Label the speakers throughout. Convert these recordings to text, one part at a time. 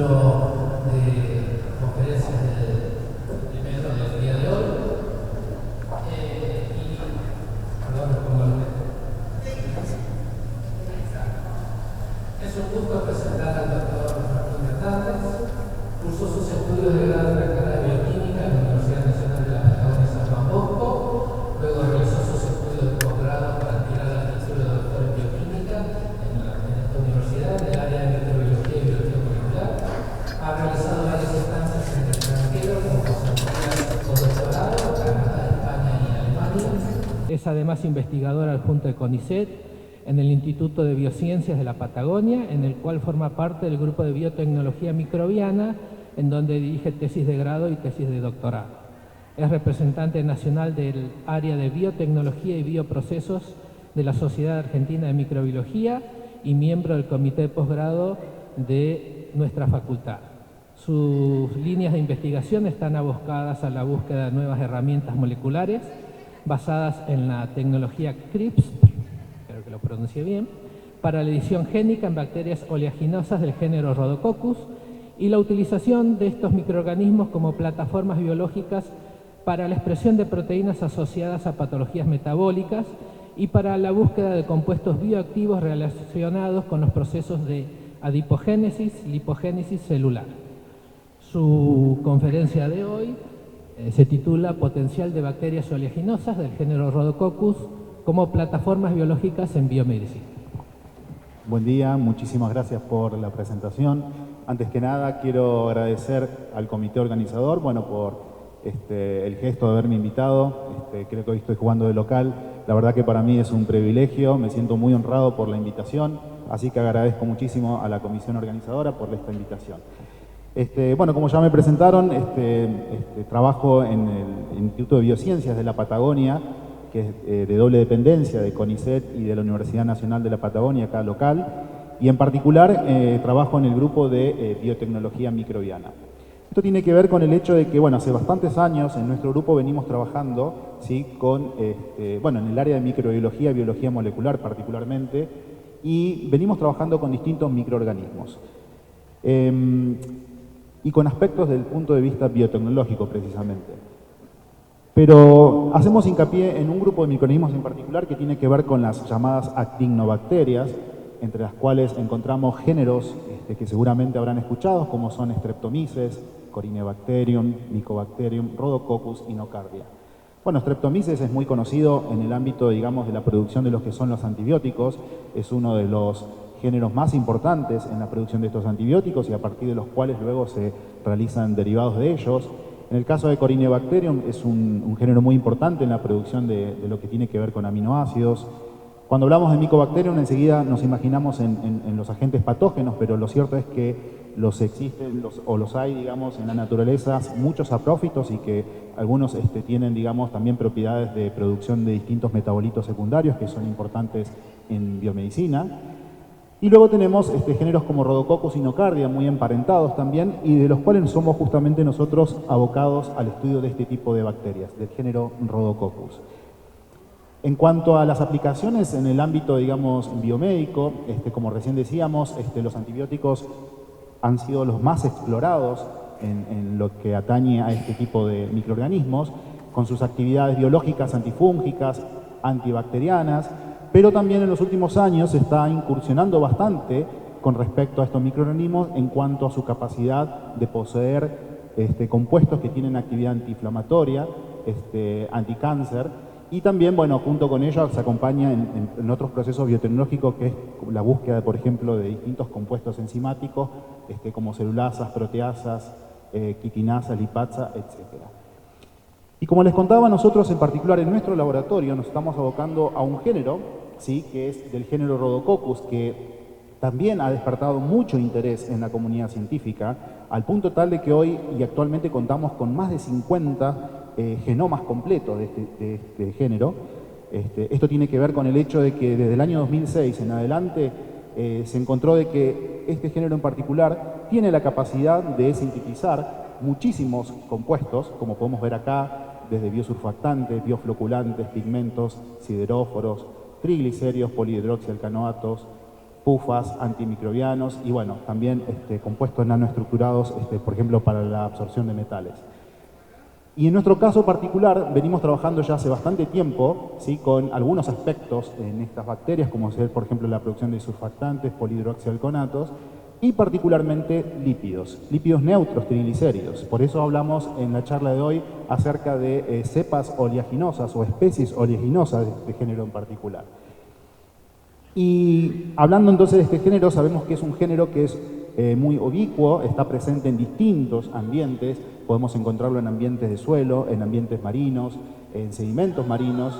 Speaker 1: ciclo de conferencias primero del día de hoy. Es un gusto presentar al doctor Martín Hernández. Cursó sus estudios de grado en la carrera de Bioquímica en la Universidad Nacional de la Patagonia San Juan Bosco. Luego realizó sus estudios de posgrado para aspirar al título de doctor en Bioquímica en esta universidad, en el área de microbiología y biología molecular. Ha realizado varias estancias en el extranjero como postdoctorado en Canadá, España y Alemania. Es además investigadora adjunta de CONICET en el Instituto de Biociencias de la Patagonia, en el cual forma parte del grupo de biotecnología microbiana, en donde dirige tesis de grado y tesis de doctorado. Es representante nacional del área de biotecnología y bioprocesos de la Sociedad Argentina de Microbiología y miembro del comité de posgrado de nuestra facultad. Sus líneas de investigación están abocadas a la búsqueda de nuevas herramientas moleculares basadas en la tecnología CRISPR, espero que lo pronuncie bien, para la edición génica en bacterias oleaginosas del género Rhodococcus y la utilización de estos microorganismos como plataformas biológicas para la expresión de proteínas asociadas a patologías metabólicas y para la búsqueda de compuestos bioactivos relacionados con los procesos de adipogénesis, lipogénesis celular. Su conferencia de hoy se titula Potencial de bacterias oleaginosas del género Rhodococcus como plataformas biológicas en biomedicina.
Speaker 2: Buen día, muchísimas gracias por la presentación. Antes que nada quiero agradecer al comité organizador, por el gesto de haberme invitado. Creo que hoy estoy jugando de local. La verdad que para mí es un privilegio, me siento muy honrado por la invitación, así que agradezco muchísimo a la comisión organizadora por esta invitación. Como ya me presentaron, trabajo en el Instituto de Biociencias de la Patagonia, que es de doble dependencia de CONICET y de la Universidad Nacional de la Patagonia, acá local, y en particular trabajo en el grupo de biotecnología microbiana. Esto tiene que ver con el hecho de que, hace bastantes años en nuestro grupo venimos trabajando, ¿sí?, en el área de microbiología, biología molecular particularmente, y venimos trabajando con distintos microorganismos. Y con aspectos del punto de vista biotecnológico precisamente. Pero hacemos hincapié en un grupo de microorganismos en particular que tiene que ver con las llamadas actinobacterias, entre las cuales encontramos géneros que seguramente habrán escuchado, como son Streptomyces, Corynebacterium, Mycobacterium, Rhodococcus y Nocardia. Streptomyces es muy conocido en el ámbito, digamos, de la producción de los que son los antibióticos, es uno de los géneros más importantes en la producción de estos antibióticos y a partir de los cuales luego se realizan derivados de ellos. En el caso de Corynebacterium es un género muy importante en la producción de lo que tiene que ver con aminoácidos. Cuando hablamos de Mycobacterium enseguida nos imaginamos en los agentes patógenos, pero lo cierto es que los hay, digamos, en la naturaleza muchos saprófitos y que algunos tienen, digamos, también propiedades de producción de distintos metabolitos secundarios que son importantes en biomedicina. Y luego tenemos géneros como Rhodococcus y Nocardia, muy emparentados también, y de los cuales somos justamente nosotros abocados al estudio de este tipo de bacterias, del género Rhodococcus. En cuanto a las aplicaciones en el ámbito, digamos, biomédico, como recién decíamos, los antibióticos han sido los más explorados en lo que atañe a este tipo de microorganismos, con sus actividades biológicas, antifúngicas, antibacterianas, pero también en los últimos años se está incursionando bastante con respecto a estos microorganismos en cuanto a su capacidad de poseer compuestos que tienen actividad antiinflamatoria, anticáncer, y también, junto con ello se acompaña en otros procesos biotecnológicos que es la búsqueda, por ejemplo, de distintos compuestos enzimáticos, como celulasas, proteasas, quitinasas, lipasa, etc. Y como les contaba, nosotros en particular en nuestro laboratorio nos estamos abocando a un género, ¿sí?, que es del género Rhodococcus, que también ha despertado mucho interés en la comunidad científica, al punto tal de que hoy y actualmente contamos con más de 50 genomas completos de este género. Esto tiene que ver con el hecho de que desde el año 2006 en adelante se encontró de que este género en particular tiene la capacidad de sintetizar muchísimos compuestos, como podemos ver acá, desde biosurfactantes, biofloculantes, pigmentos, sideróforos, triglicéridos, polihidroxialcanoatos, PUFAs, antimicrobianos y bueno, también compuestos nanoestructurados, por ejemplo, para la absorción de metales. Y en nuestro caso particular, venimos trabajando ya hace bastante tiempo, ¿sí?, con algunos aspectos en estas bacterias, como ser, por ejemplo, la producción de surfactantes, polihidroxialconatos, y particularmente lípidos neutros triglicéridos. Por eso hablamos en la charla de hoy acerca de cepas oleaginosas o especies oleaginosas de este género en particular. Y hablando entonces de este género, sabemos que es un género que es muy ubicuo, está presente en distintos ambientes, podemos encontrarlo en ambientes de suelo, en ambientes marinos, en sedimentos marinos,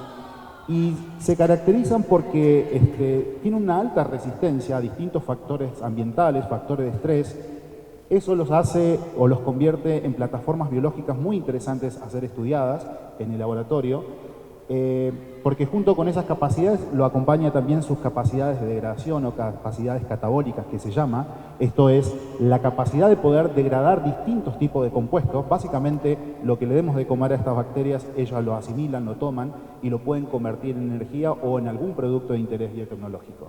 Speaker 2: y se caracterizan porque tiene una alta resistencia a distintos factores ambientales, factores de estrés. Eso los hace o los convierte en plataformas biológicas muy interesantes a ser estudiadas en el laboratorio, porque junto con esas capacidades lo acompaña también sus capacidades de degradación o capacidades catabólicas, que se llama. Esto es la capacidad de poder degradar distintos tipos de compuestos. Básicamente lo que le demos de comer a estas bacterias, ellas lo asimilan, lo toman y lo pueden convertir en energía o en algún producto de interés biotecnológico.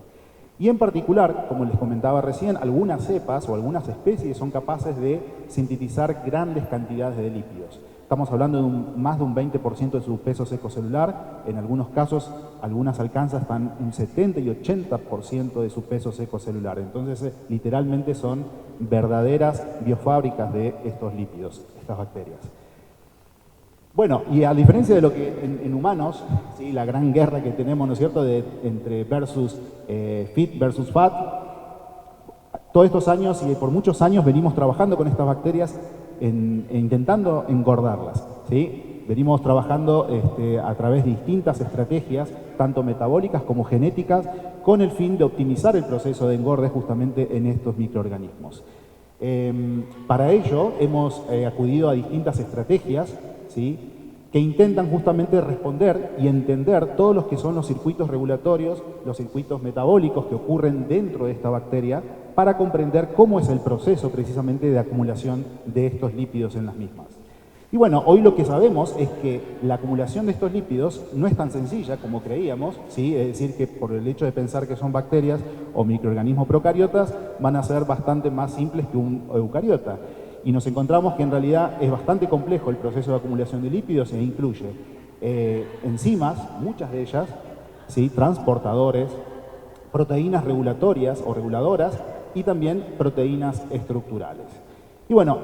Speaker 2: Y en particular, como les comentaba recién, algunas cepas o algunas especies son capaces de sintetizar grandes cantidades de lípidos. Estamos hablando de más de un 20% de su peso seco celular. En algunos casos, algunas alcanzan hasta un 70 y 80% de su peso seco celular. Entonces, literalmente son verdaderas biofábricas de estos lípidos, estas bacterias. Bueno, y a diferencia de lo que en humanos, ¿sí?, la gran guerra que tenemos, ¿no es cierto?, entre fit versus fat, todos estos años y por muchos años venimos trabajando con estas bacterias intentando engordarlas, ¿sí? Venimos trabajando a través de distintas estrategias, tanto metabólicas como genéticas, con el fin de optimizar el proceso de engorde justamente en estos microorganismos. Para ello hemos acudido a distintas estrategias, ¿sí?, que intentan justamente responder y entender todos los que son los circuitos regulatorios, los circuitos metabólicos que ocurren dentro de esta bacteria, para comprender cómo es el proceso precisamente de acumulación de estos lípidos en las mismas. Y bueno, hoy lo que sabemos es que la acumulación de estos lípidos no es tan sencilla como creíamos, ¿sí? Es decir, que por el hecho de pensar que son bacterias o microorganismos procariotas, van a ser bastante más simples que un eucariota. Y nos encontramos que en realidad es bastante complejo el proceso de acumulación de lípidos e incluye enzimas, muchas de ellas, ¿sí?, transportadores, proteínas regulatorias o reguladoras y también proteínas estructurales. Y bueno,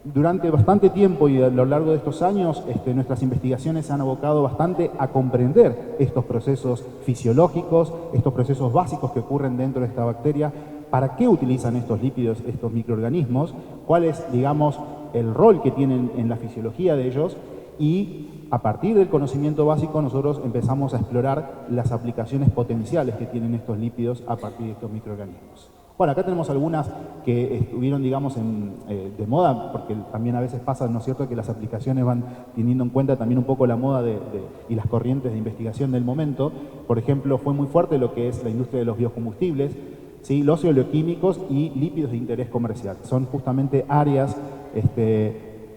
Speaker 2: durante bastante tiempo y a lo largo de estos años, nuestras investigaciones se han abocado bastante a comprender estos procesos fisiológicos, estos procesos básicos que ocurren dentro de esta bacteria, para qué utilizan estos lípidos, estos microorganismos, cuál es, digamos, el rol que tienen en la fisiología de ellos, y a partir del conocimiento básico nosotros empezamos a explorar las aplicaciones potenciales que tienen estos lípidos a partir de estos microorganismos. Bueno, acá tenemos algunas que estuvieron, digamos, de moda, porque también a veces pasa, ¿no es cierto?, que las aplicaciones van teniendo en cuenta también un poco la moda y las corrientes de investigación del momento. Por ejemplo, fue muy fuerte lo que es la industria de los biocombustibles, ¿sí?, los oleoquímicos y lípidos de interés comercial. Son justamente áreas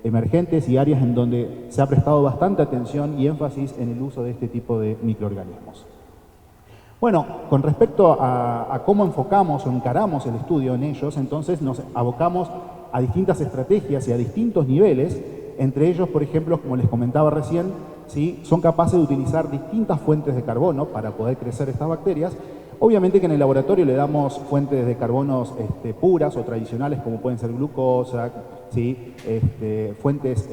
Speaker 2: emergentes y áreas en donde se ha prestado bastante atención y énfasis en el uso de este tipo de microorganismos. Bueno, con respecto a cómo enfocamos o encaramos el estudio en ellos, entonces nos abocamos a distintas estrategias y a distintos niveles. Entre ellos, por ejemplo, como les comentaba recién, ¿sí?, son capaces de utilizar distintas fuentes de carbono para poder crecer estas bacterias. Obviamente que en el laboratorio le damos fuentes de carbonos puras o tradicionales, como pueden ser glucosa, ¿sí?, fuentes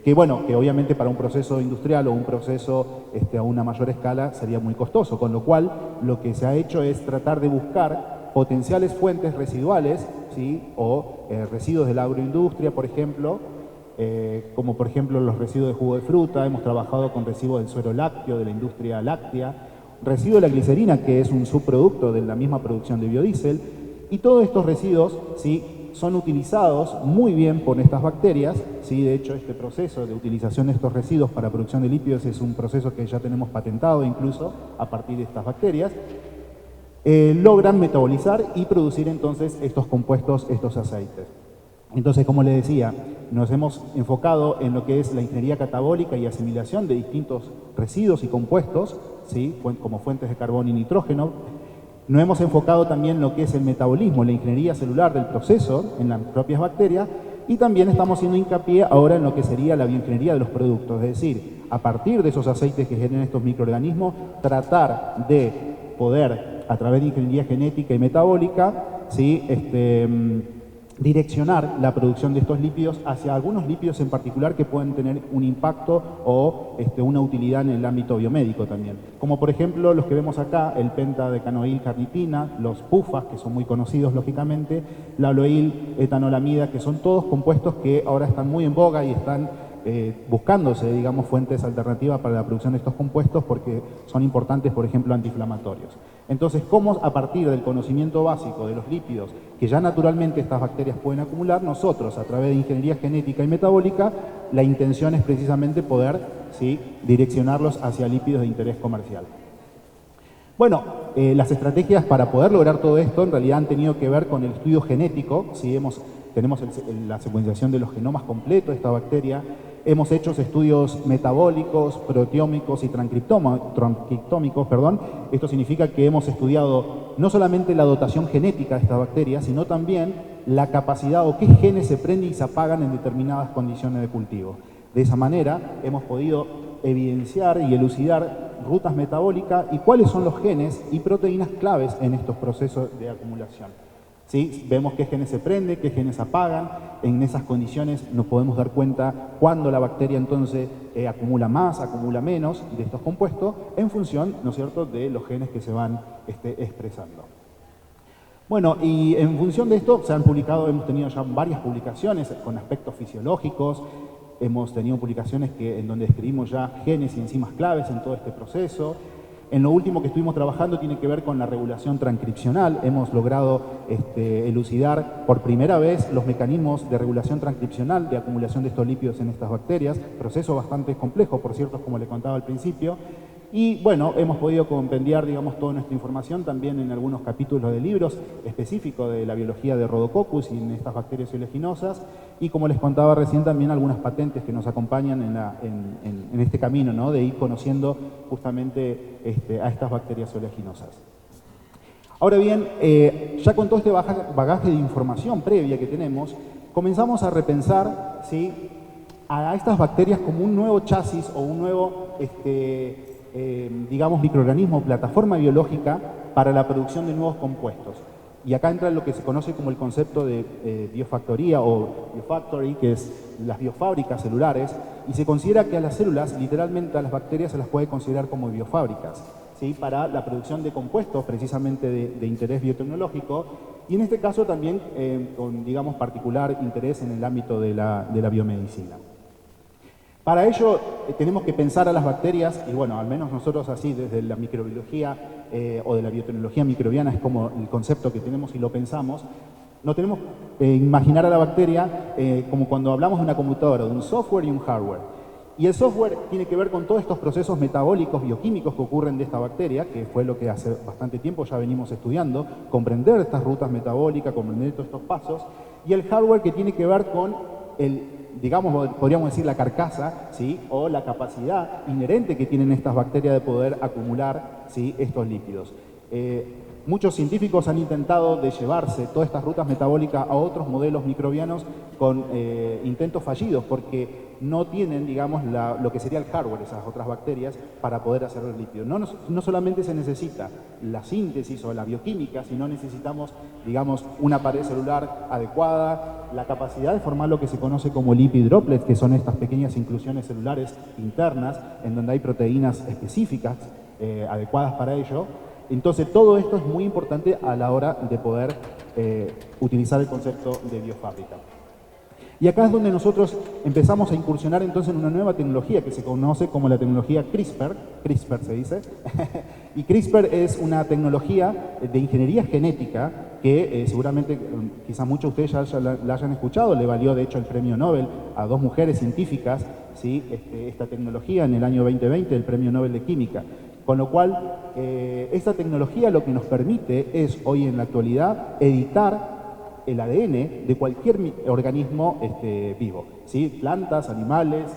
Speaker 2: que obviamente para un proceso industrial o un proceso a una mayor escala sería muy costoso, con lo cual lo que se ha hecho es tratar de buscar potenciales fuentes residuales, ¿sí?, o residuos de la agroindustria, por ejemplo, como por ejemplo los residuos de jugo de fruta. Hemos trabajado con residuos del suero lácteo, de la industria láctea, residuo de la glicerina, que es un subproducto de la misma producción de biodiesel, y todos estos residuos, ¿sí?, son utilizados muy bien por estas bacterias, ¿sí? De hecho, este proceso de utilización de estos residuos para producción de lípidos es un proceso que ya tenemos patentado incluso a partir de estas bacterias. Logran metabolizar y producir entonces estos compuestos, estos aceites. Entonces, como les decía, nos hemos enfocado en lo que es la ingeniería catabólica y asimilación de distintos residuos y compuestos, ¿sí?, como fuentes de carbono y nitrógeno, No hemos enfocado también lo que es el metabolismo, la ingeniería celular del proceso en las propias bacterias, y también estamos haciendo hincapié ahora en lo que sería la bioingeniería de los productos, es decir, a partir de esos aceites que generan estos microorganismos, tratar de poder, a través de ingeniería genética y metabólica, ¿sí? Direccionar la producción de estos lípidos hacia algunos lípidos en particular que pueden tener un impacto o una utilidad en el ámbito biomédico también. Como por ejemplo los que vemos acá, el pentadecanoilcarnitina, los PUFAs, que son muy conocidos lógicamente, la aloil etanolamida, que son todos compuestos que ahora están muy en boga y están buscándose, digamos, fuentes alternativas para la producción de estos compuestos porque son importantes, por ejemplo, antiinflamatorios. Entonces, ¿cómo a partir del conocimiento básico de los lípidos que ya naturalmente estas bacterias pueden acumular, nosotros, a través de ingeniería genética y metabólica, la intención es precisamente poder, ¿sí?, direccionarlos hacia lípidos de interés comercial? Bueno, las estrategias para poder lograr todo esto en realidad han tenido que ver con el estudio genético. ¿Sí? Tenemos la secuenciación de los genomas completos de esta bacteria. Hemos hecho estudios metabólicos, proteómicos y transcriptómicos. Esto significa que hemos estudiado no solamente la dotación genética de esta bacteria, sino también la capacidad o qué genes se prenden y se apagan en determinadas condiciones de cultivo. De esa manera hemos podido evidenciar y elucidar rutas metabólicas y cuáles son los genes y proteínas claves en estos procesos de acumulación. ¿Sí? Vemos qué genes se prenden, qué genes apagan. En esas condiciones nos podemos dar cuenta cuándo la bacteria entonces acumula más, acumula menos de estos compuestos en función, ¿no es cierto?, de los genes que se van expresando. Bueno, y en función de esto hemos tenido ya varias publicaciones con aspectos fisiológicos. Hemos tenido publicaciones en donde describimos ya genes y enzimas claves en todo este proceso. En lo último que estuvimos trabajando tiene que ver con la regulación transcripcional. Hemos logrado elucidar por primera vez los mecanismos de regulación transcripcional de acumulación de estos lípidos en estas bacterias. Proceso bastante complejo, por cierto, como le contaba al principio. Y bueno, hemos podido compendiar, digamos, toda nuestra información también en algunos capítulos de libros específicos de la biología de Rhodococcus y en estas bacterias oleaginosas. Y como les contaba recién, también algunas patentes que nos acompañan en este camino, ¿no?, de ir conociendo justamente a estas bacterias oleaginosas. Ahora bien, ya con todo este bagaje de información previa que tenemos, comenzamos a repensar, ¿sí?, a estas bacterias como un nuevo chasis o un nuevo digamos, microorganismo, plataforma biológica para la producción de nuevos compuestos. Y acá entra lo que se conoce como el concepto de biofactoría o biofactory, que es las biofábricas celulares, y se considera que a las células, literalmente a las bacterias, se las puede considerar como biofábricas, ¿sí?, para la producción de compuestos precisamente de interés biotecnológico, y en este caso también con, digamos, particular interés en el ámbito de la biomedicina. Para ello tenemos que pensar a las bacterias, y bueno, al menos nosotros así desde la microbiología o de la biotecnología microbiana es como el concepto que tenemos y lo pensamos. No tenemos que imaginar a la bacteria como cuando hablamos de una computadora, de un software y un hardware. Y el software tiene que ver con todos estos procesos metabólicos, bioquímicos que ocurren de esta bacteria, que fue lo que hace bastante tiempo ya venimos estudiando, comprender estas rutas metabólicas, comprender todos estos pasos, y el hardware que tiene que ver con digamos, podríamos decir la carcasa, ¿sí?, o la capacidad inherente que tienen estas bacterias de poder acumular, ¿sí?, estos lípidos. Muchos científicos han intentado de llevarse todas estas rutas metabólicas a otros modelos microbianos con intentos fallidos porque no tienen, digamos, lo que sería el hardware, esas otras bacterias, para poder hacer los lípidos. No solamente se necesita la síntesis o la bioquímica, sino necesitamos, digamos, una pared celular adecuada, la capacidad de formar lo que se conoce como lipid droplets, que son estas pequeñas inclusiones celulares internas en donde hay proteínas específicas adecuadas para ello. Entonces, todo esto es muy importante a la hora de poder utilizar el concepto de biofábrica. Y acá es donde nosotros empezamos a incursionar entonces en una nueva tecnología que se conoce como la tecnología CRISPR se dice, y CRISPR es una tecnología de ingeniería genética que seguramente quizás muchos de ustedes ya la hayan escuchado, le valió de hecho el premio Nobel a dos mujeres científicas, ¿sí?, esta tecnología en el año 2020, el premio Nobel de Química. Con lo cual, esta tecnología lo que nos permite es, hoy en la actualidad, editar el ADN de cualquier organismo vivo, ¿sí?, plantas, animales,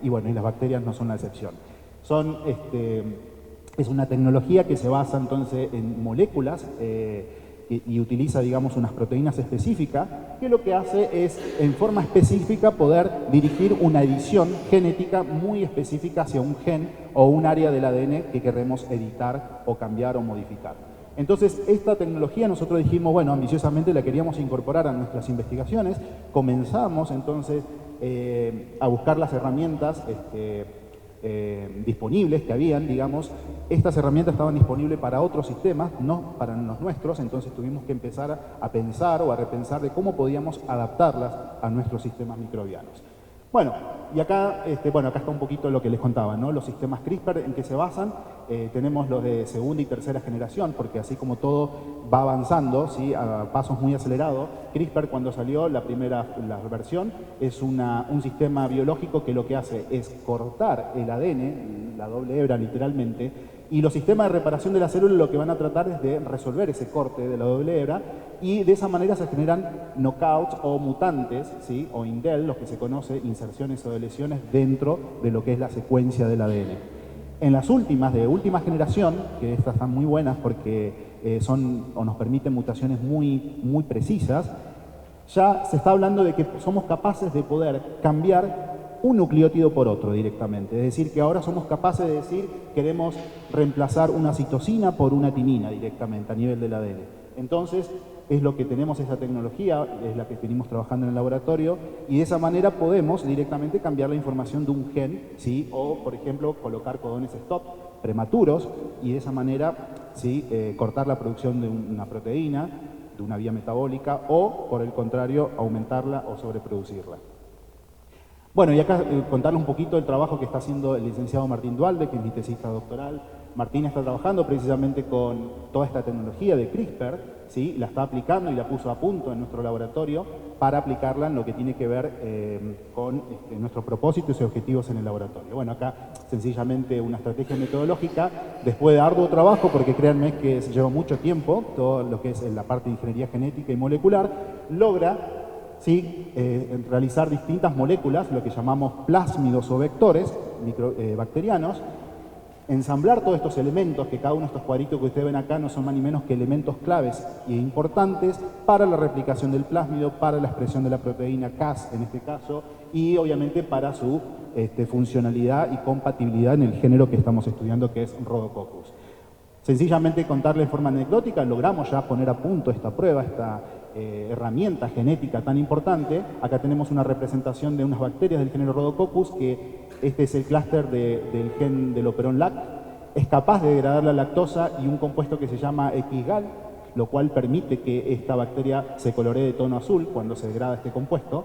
Speaker 2: y bueno, y las bacterias no son la excepción. Son Es una tecnología que se basa entonces en moléculas y utiliza, digamos, unas proteínas específicas, que lo que hace es, en forma específica, poder dirigir una edición genética muy específica hacia un gen o un área del ADN que queremos editar o cambiar o modificar. Entonces, esta tecnología nosotros dijimos, bueno, ambiciosamente la queríamos incorporar a nuestras investigaciones. Comenzamos entonces a buscar las herramientas disponibles que habían, digamos. Estas herramientas estaban disponibles para otros sistemas, no para los nuestros, entonces tuvimos que empezar a pensar o a repensar de cómo podíamos adaptarlas a nuestros sistemas microbianos. Bueno, y acá, acá está un poquito lo que les contaba, ¿no? Los sistemas CRISPR, ¿en qué se basan? Tenemos los de segunda y tercera generación, porque así como todo va avanzando, ¿sí?, a pasos muy acelerados. CRISPR, cuando salió la versión, es un sistema biológico que lo que hace es cortar el ADN, la doble hebra literalmente, y los sistemas de reparación de la célula lo que van a tratar es de resolver ese corte de la doble hebra, y de esa manera se generan knockouts o mutantes, ¿sí?, o indel, los que se conoce, inserciones o deleciones dentro de lo que es la secuencia del ADN. En las últimas, de última generación, que estas están muy buenas porque son o nos permiten mutaciones muy precisas, ya se está hablando de que somos capaces de poder cambiar un nucleótido por otro directamente. Es decir, que ahora somos capaces de decir queremos reemplazar una citosina por una timina directamente a nivel del ADN. Entonces, es lo que tenemos, esa tecnología, es la que venimos trabajando en el laboratorio, y de esa manera podemos directamente cambiar la información de un gen, ¿sí?, o, por ejemplo, colocar codones stop prematuros, y de esa manera, ¿sí?, cortar la producción de una proteína, de una vía metabólica, o, por el contrario, aumentarla o sobreproducirla. Bueno, y acá contarles un poquito el trabajo que está haciendo el licenciado Martín Dualde, que es mi tesista doctoral. Martín está trabajando precisamente con toda esta tecnología de CRISPR, ¿sí?, la está aplicando y la puso a punto en nuestro laboratorio para aplicarla en lo que tiene que ver con nuestros propósitos y objetivos en el laboratorio. Bueno, acá sencillamente una estrategia metodológica, después de arduo trabajo, porque créanme que se lleva mucho tiempo, todo lo que es la parte de ingeniería genética y molecular, logra, ¿sí?, realizar distintas moléculas, lo que llamamos plásmidos o vectores bacterianos, ensamblar todos estos elementos, que cada uno de estos cuadritos que ustedes ven acá no son más ni menos que elementos claves e importantes para la replicación del plásmido, para la expresión de la proteína Cas en este caso, y obviamente para su funcionalidad y compatibilidad en el género que estamos estudiando, que es Rhodococcus. Sencillamente contarles de forma anecdótica, logramos ya poner a punto esta prueba, esta herramienta genética tan importante. Acá tenemos una representación de unas bacterias del género Rhodococcus, que este es el clúster del gen del operón LAC. Es capaz de degradar la lactosa y un compuesto que se llama XGAL, lo cual permite que esta bacteria se coloree de tono azul cuando se degrada este compuesto.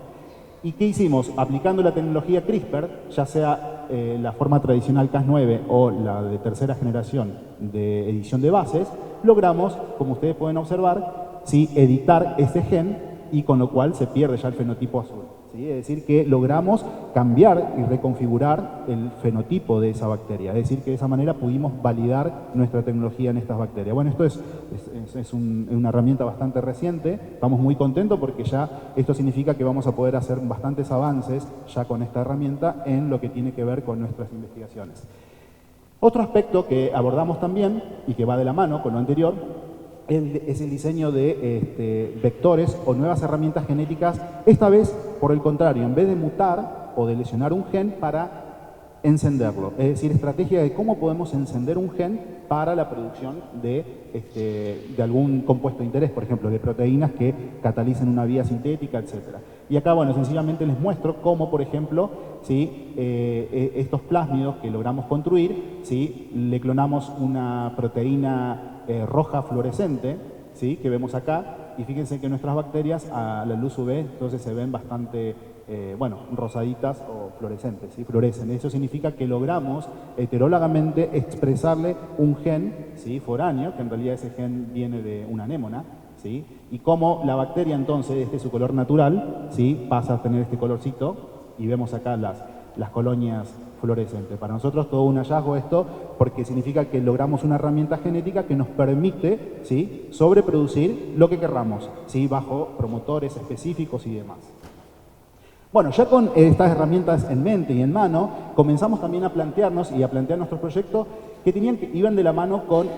Speaker 2: ¿Y qué hicimos? Aplicando la tecnología CRISPR, ya sea la forma tradicional Cas9 o la de tercera generación de edición de bases, logramos, como ustedes pueden observar, ¿sí?, editar ese gen, y con lo cual se pierde ya el fenotipo azul. ¿Sí? Es decir, que logramos cambiar y reconfigurar el fenotipo de esa bacteria. Es decir, que de esa manera pudimos validar nuestra tecnología en estas bacterias. Bueno, esto es una herramienta bastante reciente. Estamos muy contentos porque ya esto significa que vamos a poder hacer bastantes avances ya con esta herramienta en lo que tiene que ver con nuestras investigaciones. Otro aspecto que abordamos también y que va de la mano con lo anterior es el diseño de vectores o nuevas herramientas genéticas, esta vez, por el contrario, en vez de mutar o de lesionar un gen, para encenderlo. Es decir, estrategia de cómo podemos encender un gen para la producción de algún compuesto de interés, por ejemplo, de proteínas que catalicen una vía sintética, etc. Y acá, bueno, sencillamente les muestro cómo, por ejemplo, ¿sí?, estos plásmidos que logramos construir, ¿sí?, le clonamos una proteína roja fluorescente, ¿sí?, que vemos acá, y fíjense que nuestras bacterias a la luz UV entonces se ven bastante, rosaditas o fluorescentes, ¿sí?, fluorecen. Eso significa que logramos heterólogamente expresarle un gen, ¿sí?, foráneo, que en realidad ese gen viene de una anémona, ¿sí?, y cómo la bacteria entonces, su color natural, ¿sí?, pasa a tener este colorcito, y vemos acá las colonias fluorescentes. Para nosotros todo un hallazgo esto, porque significa que logramos una herramienta genética que nos permite, ¿sí?, sobreproducir lo que querramos, ¿sí?, bajo promotores específicos y demás. Bueno, ya con estas herramientas en mente y en mano, comenzamos también a plantearnos y a plantear nuestros proyectos que iban de la mano con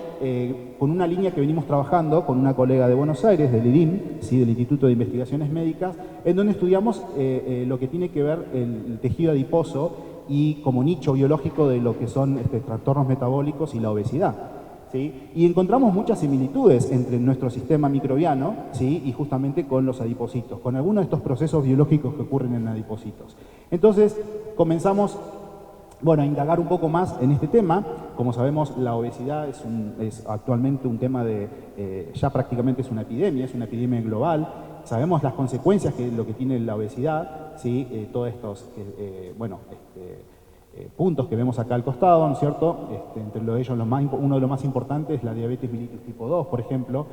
Speaker 2: una línea que venimos trabajando con una colega de Buenos Aires, del IDIM, ¿sí? Del Instituto de Investigaciones Médicas, en donde estudiamos lo que tiene que ver el tejido adiposo y como nicho biológico de lo que son trastornos metabólicos y la obesidad. ¿Sí? Y encontramos muchas similitudes entre nuestro sistema microbiano, ¿sí? Y justamente con los adipocitos, con algunos de estos procesos biológicos que ocurren en adipocitos. Entonces comenzamos a indagar un poco más en este tema. Como sabemos, la obesidad es actualmente un tema ya prácticamente es una epidemia global. Sabemos las consecuencias que lo que tiene la obesidad, ¿sí? Todos estos puntos que vemos acá al costado, ¿no es cierto? Entre ellos, uno de los más importantes es la diabetes mellitus tipo 2, por ejemplo.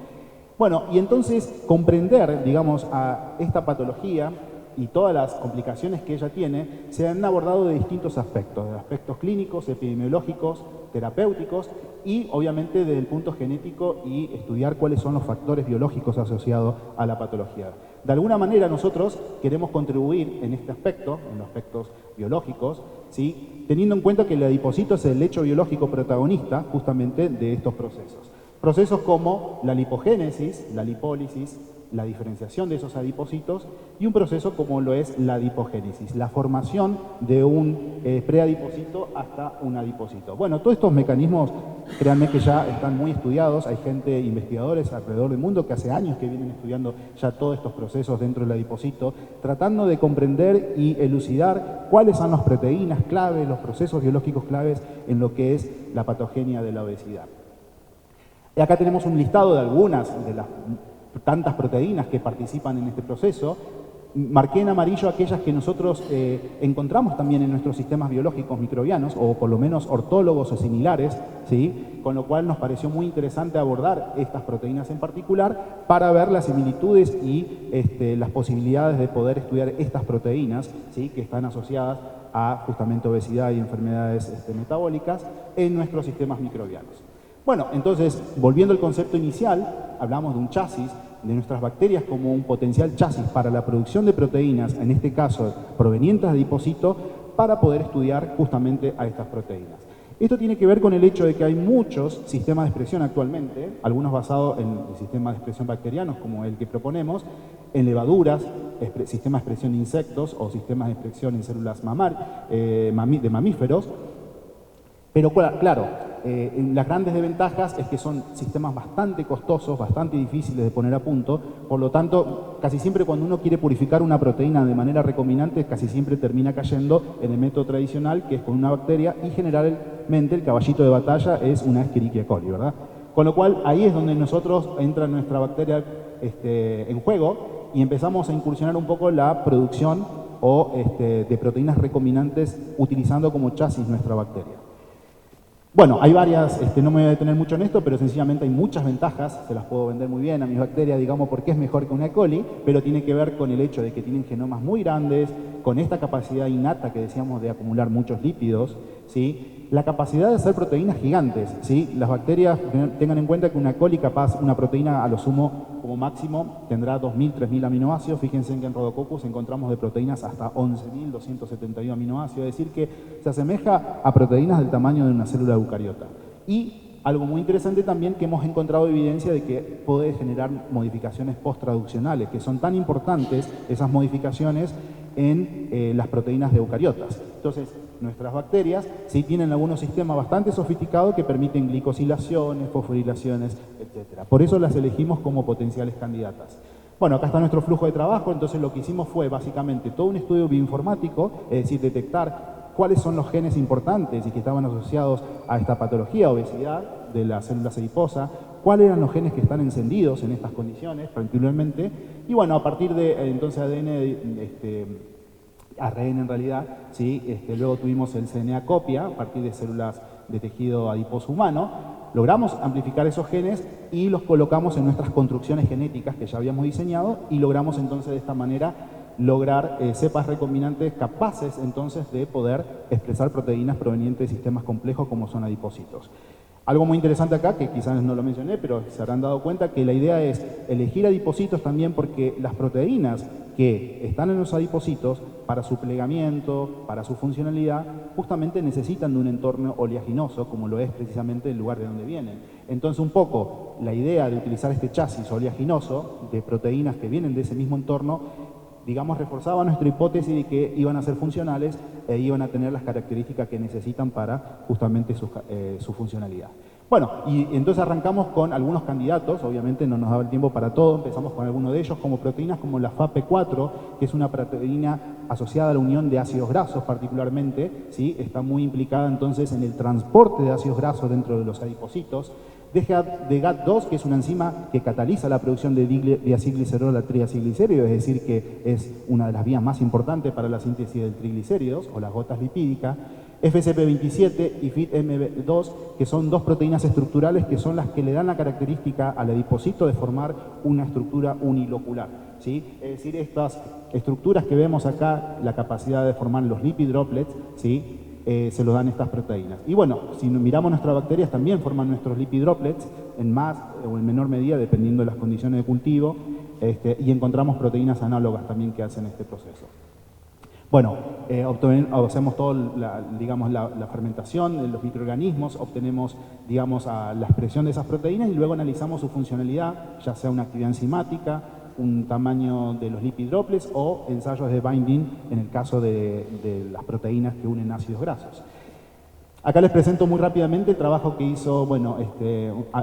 Speaker 2: Bueno, y entonces comprender, digamos, a esta patología y todas las complicaciones que ella tiene se han abordado de distintos aspectos, de aspectos clínicos, epidemiológicos, terapéuticos y obviamente desde el punto genético y estudiar cuáles son los factores biológicos asociados a la patología. De alguna manera nosotros queremos contribuir en este aspecto, en los aspectos biológicos, ¿sí? Teniendo en cuenta que el adipocito es el hecho biológico protagonista justamente de estos procesos. Procesos como la lipogénesis, la lipólisis, la diferenciación de esos adipocitos y un proceso como lo es la adipogénesis, la formación de un preadipocito hasta un adipocito. Bueno, todos estos mecanismos, créanme que ya están muy estudiados, hay investigadores alrededor del mundo que hace años que vienen estudiando ya todos estos procesos dentro del adipocito, tratando de comprender y elucidar cuáles son las proteínas claves, los procesos biológicos claves en lo que es la patogenia de la obesidad. Y acá tenemos un listado de algunas de las tantas proteínas que participan en este proceso. Marqué en amarillo aquellas que nosotros encontramos también en nuestros sistemas biológicos microbianos, o por lo menos ortólogos o similares, ¿sí? Con lo cual nos pareció muy interesante abordar estas proteínas en particular para ver las similitudes y las posibilidades de poder estudiar estas proteínas, ¿sí? Que están asociadas a justamente obesidad y enfermedades metabólicas en nuestros sistemas microbianos. Bueno, entonces, volviendo al concepto inicial, hablamos de un chasis, de nuestras bacterias como un potencial chasis para la producción de proteínas, en este caso provenientes de adipocito, para poder estudiar justamente a estas proteínas. Esto tiene que ver con el hecho de que hay muchos sistemas de expresión actualmente, algunos basados en sistemas de expresión bacterianos como el que proponemos, en levaduras, sistemas de expresión de insectos o sistemas de expresión en células de mamíferos. Pero claro, las grandes desventajas es que son sistemas bastante costosos, bastante difíciles de poner a punto, por lo tanto, casi siempre cuando uno quiere purificar una proteína de manera recombinante, casi siempre termina cayendo en el método tradicional, que es con una bacteria, y generalmente el caballito de batalla es una Escherichia coli, ¿verdad? Con lo cual, ahí es donde nosotros entra nuestra bacteria en juego y empezamos a incursionar un poco la producción de proteínas recombinantes utilizando como chasis nuestra bacteria. Bueno, hay varias, no me voy a detener mucho en esto, pero sencillamente hay muchas ventajas, se las puedo vender muy bien a mis bacterias, digamos, porque es mejor que una E. coli, pero tiene que ver con el hecho de que tienen genomas muy grandes, con esta capacidad innata que decíamos de acumular muchos lípidos, ¿sí? La capacidad de hacer proteínas gigantes, ¿sí? Las bacterias, tengan en cuenta que una E. coli capaz, una proteína a lo sumo, como máximo, tendrá 2.000, 3.000 aminoácidos. Fíjense que en Rhodococcus encontramos de proteínas hasta 11.271 aminoácidos, es decir que se asemeja a proteínas del tamaño de una célula eucariota. Y algo muy interesante también, que hemos encontrado evidencia de que puede generar modificaciones post-traduccionales, que son tan importantes esas modificaciones en las proteínas de eucariotas. Entonces, nuestras bacterias sí tienen algunos sistemas bastante sofisticados que permiten glicosilaciones, fosforilaciones, etc. Por eso las elegimos como potenciales candidatas. Bueno, acá está nuestro flujo de trabajo, entonces lo que hicimos fue básicamente todo un estudio bioinformático, es decir, detectar cuáles son los genes importantes y que estaban asociados a esta patología, obesidad de las células adiposas, cuáles eran los genes que están encendidos en estas condiciones, particularmente, y bueno, a partir de entonces ARN en realidad, ¿sí? Luego tuvimos el CNA copia a partir de células de tejido adiposo humano, logramos amplificar esos genes y los colocamos en nuestras construcciones genéticas que ya habíamos diseñado y logramos entonces de esta manera lograr cepas recombinantes capaces entonces de poder expresar proteínas provenientes de sistemas complejos como son adipocitos. Algo muy interesante acá, que quizás no lo mencioné, pero se habrán dado cuenta que la idea es elegir adipocitos también porque las proteínas que están en los adipocitos, para su plegamiento, para su funcionalidad, justamente necesitan de un entorno oleaginoso, como lo es precisamente el lugar de donde vienen. Entonces, un poco la idea de utilizar este chasis oleaginoso de proteínas que vienen de ese mismo entorno, digamos, reforzaba nuestra hipótesis de que iban a ser funcionales e iban a tener las características que necesitan para justamente su funcionalidad. Bueno, y entonces arrancamos con algunos candidatos, obviamente no nos daba el tiempo para todo, empezamos con algunos de ellos, como proteínas como la FAP4, que es una proteína asociada a la unión de ácidos grasos particularmente, ¿sí? Está muy implicada entonces en el transporte de ácidos grasos dentro de los adipocitos. De GAT2, que es una enzima que cataliza la producción de diacilglicerol a triacilglicéridos, es decir, que es una de las vías más importantes para la síntesis del triglicéridos o las gotas lipídicas. FSP27 y FITM2, que son dos proteínas estructurales que son las que le dan la característica al adipocito de formar una estructura unilocular, ¿sí? Es decir, estas estructuras que vemos acá, la capacidad de formar los lipid droplets, ¿sí? Se lo dan estas proteínas. Y bueno, si miramos nuestras bacterias, también forman nuestros lipid droplets en más o en menor medida, dependiendo de las condiciones de cultivo, y encontramos proteínas análogas también que hacen este proceso. Bueno, hacemos toda la fermentación de los microorganismos, obtenemos, digamos, la expresión de esas proteínas y luego analizamos su funcionalidad, ya sea una actividad enzimática, un tamaño de los lipid droplets o ensayos de binding en el caso de las proteínas que unen ácidos grasos. Acá les presento muy rápidamente el trabajo que hizo, bueno,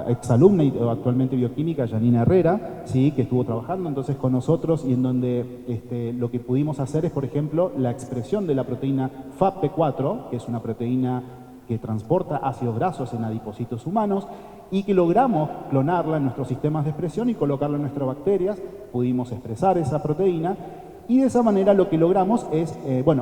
Speaker 2: exalumna y actualmente bioquímica, Janina Herrera, ¿sí? Que estuvo trabajando entonces con nosotros y en donde lo que pudimos hacer es, por ejemplo, la expresión de la proteína FAP4, que es una proteína que transporta ácidos grasos en adipocitos humanos y que logramos clonarla en nuestros sistemas de expresión y colocarla en nuestras bacterias. Pudimos expresar esa proteína y de esa manera lo que logramos es,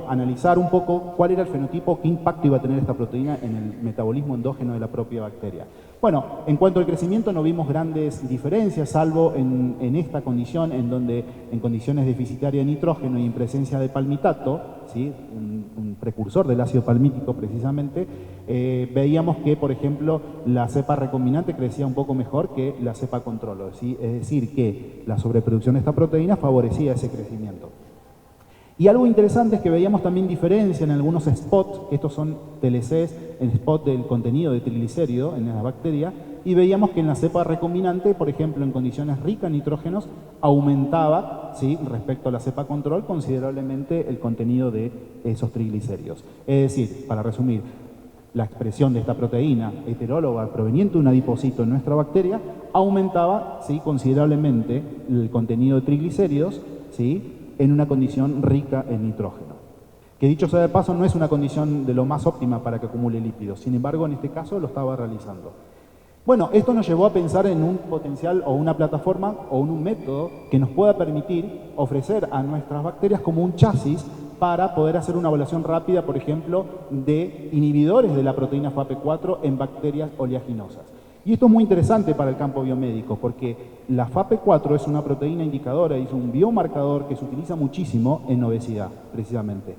Speaker 2: analizar un poco cuál era el fenotipo, qué impacto iba a tener esta proteína en el metabolismo endógeno de la propia bacteria. Bueno, en cuanto al crecimiento no vimos grandes diferencias, salvo en esta condición, en donde en condiciones deficitarias de nitrógeno y en presencia de palmitato, ¿sí? un precursor del ácido palmítico precisamente, veíamos que, por ejemplo, la cepa recombinante crecía un poco mejor que la cepa control, ¿sí? Es decir, que la sobreproducción de esta proteína favorecía ese crecimiento. Y algo interesante es que veíamos también diferencia en algunos spots, que estos son TLCs, en spot del contenido de triglicérido en la bacteria, y veíamos que en la cepa recombinante, por ejemplo, en condiciones ricas en nitrógenos, aumentaba, ¿sí? respecto a la cepa control considerablemente el contenido de esos triglicéridos. Es decir, para resumir, la expresión de esta proteína heteróloga proveniente de un adipocito en nuestra bacteria aumentaba, ¿sí? considerablemente el contenido de triglicéridos, ¿sí? en una condición rica en nitrógeno. Que dicho sea de paso, no es una condición de lo más óptima para que acumule lípidos, sin embargo, en este caso lo estaba realizando. Bueno, esto nos llevó a pensar en un potencial o una plataforma o un método que nos pueda permitir ofrecer a nuestras bacterias como un chasis para poder hacer una evaluación rápida, por ejemplo, de inhibidores de la proteína FAP4 en bacterias oleaginosas. Y esto es muy interesante para el campo biomédico, porque la FAP4 es una proteína indicadora, es un biomarcador que se utiliza muchísimo en obesidad, precisamente.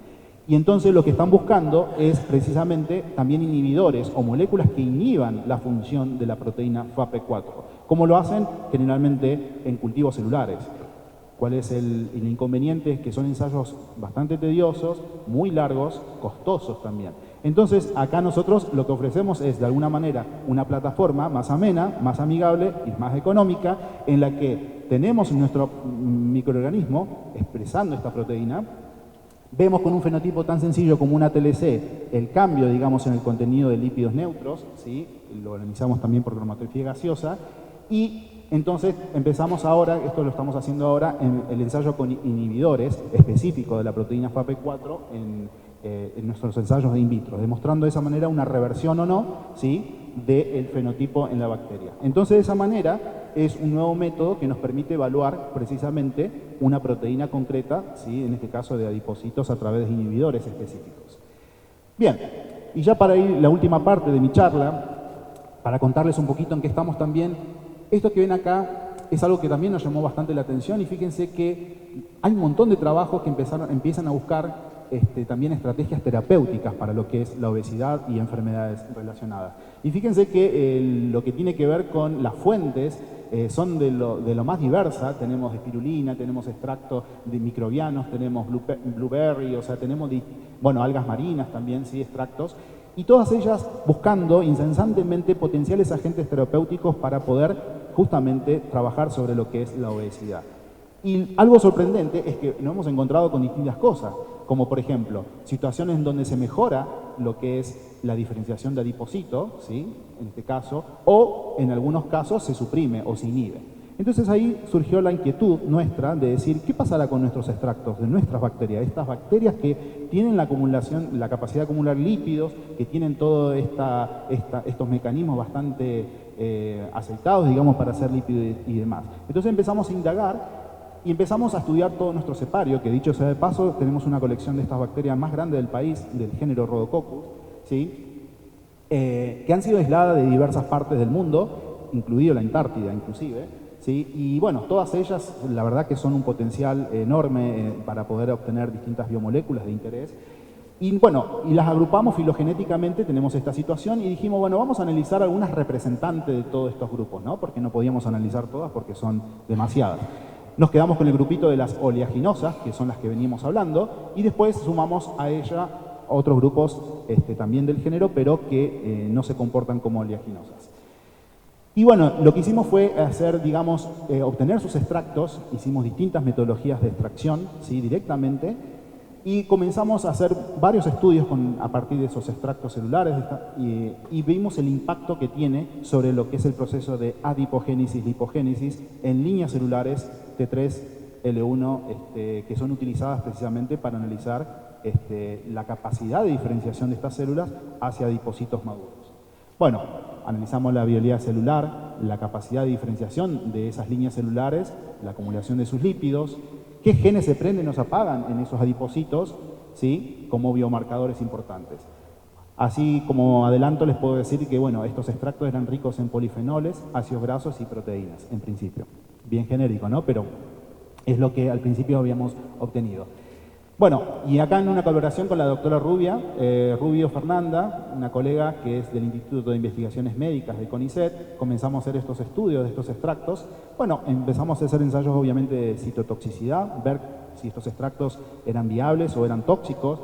Speaker 2: Y entonces lo que están buscando es precisamente también inhibidores o moléculas que inhiban la función de la proteína FAP4, como lo hacen generalmente en cultivos celulares. ¿Cuál es el inconveniente? Es que son ensayos bastante tediosos, muy largos, costosos también. Entonces, acá nosotros lo que ofrecemos es, de alguna manera, una plataforma más amena, más amigable y más económica, en la que tenemos nuestro microorganismo expresando esta proteína. Vemos con un fenotipo tan sencillo como una TLC el cambio, digamos, en el contenido de lípidos neutros, ¿sí? Lo analizamos también por cromatografía gaseosa, y entonces empezamos ahora, esto lo estamos haciendo ahora, en el ensayo con inhibidores específicos de la proteína FAP4 en nuestros ensayos de in vitro, demostrando de esa manera una reversión o no, ¿sí? del fenotipo en la bacteria. Entonces, de esa manera, es un nuevo método que nos permite evaluar precisamente una proteína concreta, ¿sí? en este caso de adipocitos, a través de inhibidores específicos. Bien, y ya para ir la última parte de mi charla, para contarles un poquito en qué estamos también, esto que ven acá es algo que también nos llamó bastante la atención y fíjense que hay un montón de trabajos que empiezan a buscar también estrategias terapéuticas para lo que es la obesidad y enfermedades relacionadas. Y fíjense que lo que tiene que ver con las fuentes son de lo más diversa. Tenemos espirulina, tenemos extractos de microbianos, tenemos blueberry, o sea, tenemos, bueno, algas marinas también, sí, extractos. Y todas ellas buscando incesantemente potenciales agentes terapéuticos para poder justamente trabajar sobre lo que es la obesidad. Y algo sorprendente es que nos hemos encontrado con distintas cosas, como por ejemplo, situaciones en donde se mejora lo que es la diferenciación de adipocito, ¿sí?, en este caso, o en algunos casos se suprime o se inhibe. Entonces ahí surgió la inquietud nuestra de decir, ¿qué pasará con nuestros extractos de nuestras bacterias? Estas bacterias que tienen la acumulación, la capacidad de acumular lípidos, que tienen todos estos mecanismos bastante aceitados, digamos, para hacer lípidos y demás. Entonces empezamos a indagar y empezamos a estudiar todo nuestro cepario, que dicho sea de paso, tenemos una colección de estas bacterias más grande del país, del género Rhodococcus, ¿sí?, que han sido aisladas de diversas partes del mundo, incluido la Antártida inclusive, ¿sí? Y bueno, todas ellas la verdad que son un potencial enorme para poder obtener distintas biomoléculas de interés. Y bueno, y las agrupamos filogenéticamente, tenemos esta situación y dijimos, bueno, vamos a analizar algunas representantes de todos estos grupos, ¿no? Porque no podíamos analizar todas porque son demasiadas. Nos quedamos con el grupito de las oleaginosas, que son las que venimos hablando, y después sumamos a ella otros grupos también del género, pero que no se comportan como oleaginosas. Y bueno, lo que hicimos fue hacer, digamos, obtener sus extractos, hicimos distintas metodologías de extracción, ¿sí?, directamente, y comenzamos a hacer varios estudios a partir de esos extractos celulares y vimos el impacto que tiene sobre lo que es el proceso de adipogénesis-lipogénesis en líneas celulares T3, L1, que son utilizadas precisamente para analizar la capacidad de diferenciación de estas células hacia adipocitos maduros. Bueno, analizamos la viabilidad celular, la capacidad de diferenciación de esas líneas celulares, la acumulación de sus lípidos, qué genes se prenden o se apagan en esos adipocitos, ¿sí?, como biomarcadores importantes. Así como adelanto les puedo decir que bueno, estos extractos eran ricos en polifenoles, ácidos grasos y proteínas, en principio. Bien genérico, ¿no? Pero es lo que al principio habíamos obtenido. Bueno, y acá en una colaboración con la doctora Rubio Fernanda, una colega que es del Instituto de Investigaciones Médicas de CONICET, comenzamos a hacer estos estudios de estos extractos. Bueno, empezamos a hacer ensayos obviamente de citotoxicidad, ver si estos extractos eran viables o eran tóxicos,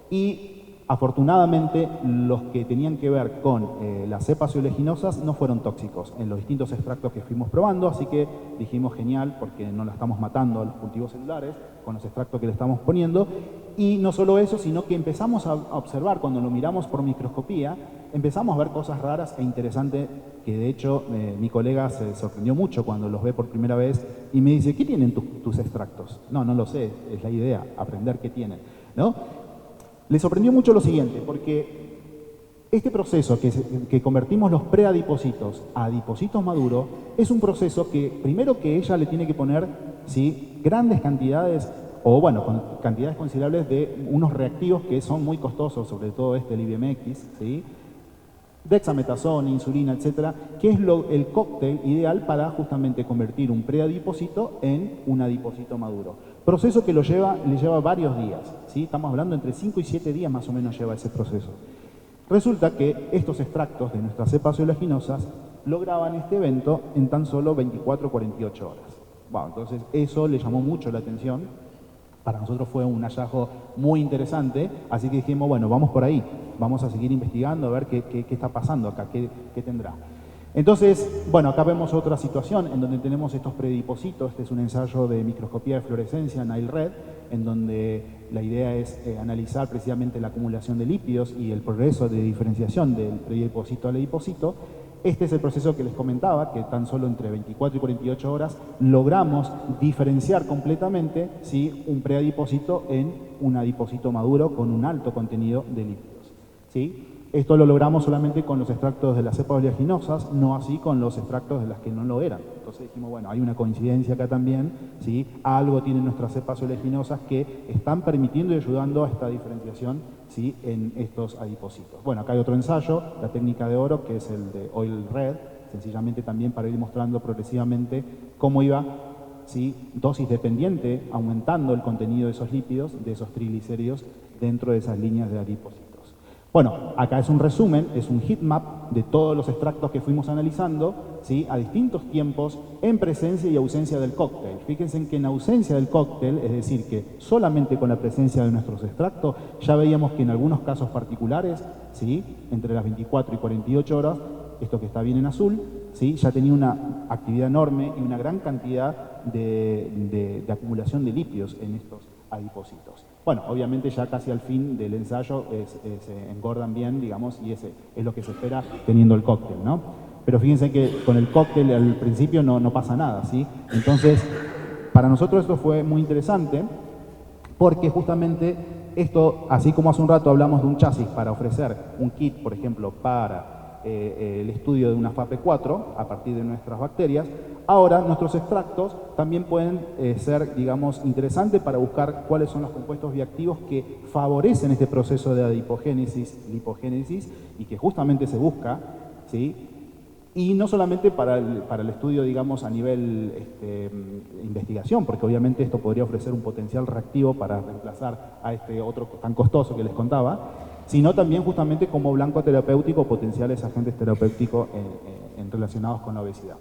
Speaker 2: y afortunadamente los que tenían que ver con las cepas oleaginosas no fueron tóxicos en los distintos extractos que fuimos probando, así que dijimos genial porque no la estamos matando a los cultivos celulares con los extractos que le estamos poniendo. Y no solo eso, sino que empezamos a observar, cuando lo miramos por microscopía, empezamos a ver cosas raras e interesantes que de hecho mi colega se sorprendió mucho cuando los ve por primera vez y me dice, ¿qué tienen tus extractos? No lo sé, es la idea, aprender qué tienen, ¿no? Le sorprendió mucho lo siguiente, porque este proceso que convertimos los preadipocitos a adipocitos maduros es un proceso que, primero que ella le tiene que poner, ¿sí?, grandes cantidades, o bueno, con cantidades considerables de unos reactivos que son muy costosos, sobre todo el IBMX, ¿sí?, dexametasona, insulina, etcétera, que es el cóctel ideal para justamente convertir un preadipocito en un adipocito maduro. Proceso que le lleva varios días, ¿sí? Estamos hablando entre 5 y 7 días más o menos lleva ese proceso. Resulta que estos extractos de nuestras cepas oleaginosas lograban este evento en tan solo 24 o 48 horas. Bueno, entonces eso le llamó mucho la atención. Para nosotros fue un hallazgo muy interesante, así que dijimos, bueno, vamos por ahí, vamos a seguir investigando a ver qué está pasando acá, qué tendrá. Entonces, bueno, acá vemos otra situación en donde tenemos estos predipocitos. Este es un ensayo de microscopía de fluorescencia Nile-Red, en donde la idea es analizar precisamente la acumulación de lípidos y el progreso de diferenciación del predipocito al adipocito. Este es el proceso que les comentaba, que tan solo entre 24 y 48 horas logramos diferenciar completamente, ¿sí?, un preadipocito en un adipocito maduro con un alto contenido de lípidos, ¿sí? Esto lo logramos solamente con los extractos de las cepas oleaginosas, no así con los extractos de las que no lo eran. Entonces dijimos, bueno, hay una coincidencia acá también, ¿sí? Algo tienen nuestras cepas oleaginosas que están permitiendo y ayudando a esta diferenciación, ¿sí?, en estos adipocitos. Bueno, acá hay otro ensayo, la técnica de oro, que es el de Oil Red, sencillamente también para ir mostrando progresivamente cómo iba ¿sí?, dosis dependiente, aumentando el contenido de esos lípidos, de esos triglicéridos, dentro de esas líneas de adipocitos. Bueno, acá es un resumen, es un heatmap de todos los extractos que fuimos analizando, ¿sí?, a distintos tiempos, en presencia y ausencia del cóctel. Fíjense en que en ausencia del cóctel, es decir, que solamente con la presencia de nuestros extractos, ya veíamos que en algunos casos particulares, ¿sí?, entre las 24 y 48 horas, esto que está bien en azul, ¿sí?, ya tenía una actividad enorme y una gran cantidad de acumulación de lípidos en estos adipocitos. Bueno, obviamente ya casi al fin del ensayo se engordan bien, digamos, y ese es lo que se espera teniendo el cóctel, ¿no? Pero fíjense que con el cóctel al principio no pasa nada, ¿sí? Entonces, para nosotros esto fue muy interesante porque justamente esto, así como hace un rato hablamos de un chasis para ofrecer un kit, por ejemplo, para el estudio de una FAP4 a partir de nuestras bacterias, ahora nuestros extractos también pueden ser, digamos, interesantes para buscar cuáles son los compuestos bioactivos que favorecen este proceso de adipogénesis, lipogénesis, y que justamente se busca, ¿sí?, y no solamente para el estudio, digamos, a nivel investigación, porque obviamente esto podría ofrecer un potencial reactivo para reemplazar a este otro tan costoso que les contaba, sino también justamente como blanco terapéutico, potenciales agentes terapéuticos relacionados con la obesidad.